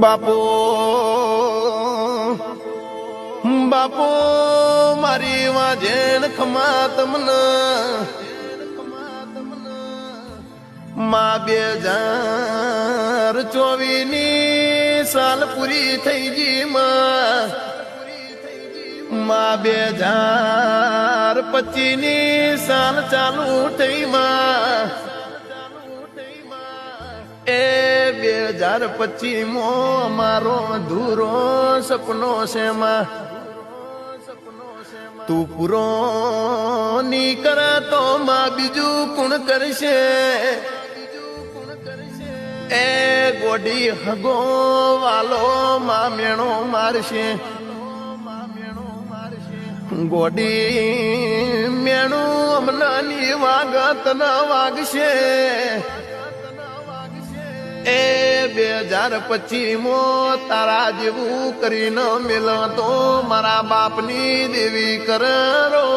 બાપો બાપો મારી વાજેણ ખમા તમને માં 2024 ની સાલ પૂરી થઈ ગઈ માં 2025 ની સાલ ચાલુ થઈ માં એ 2025 માં મારો અધૂરો સપનો છે માં તું પૂરો ની કરે તો માં બીજું કોણ કરશે એ ગોડી હગો વાલો માં મેણો મારશે ગોડી મેણું અમનાની વાગત ના વાગશે એ 2025 માં તારા જેવું કરીને મેલ તો મારા બાપની દેવી કરો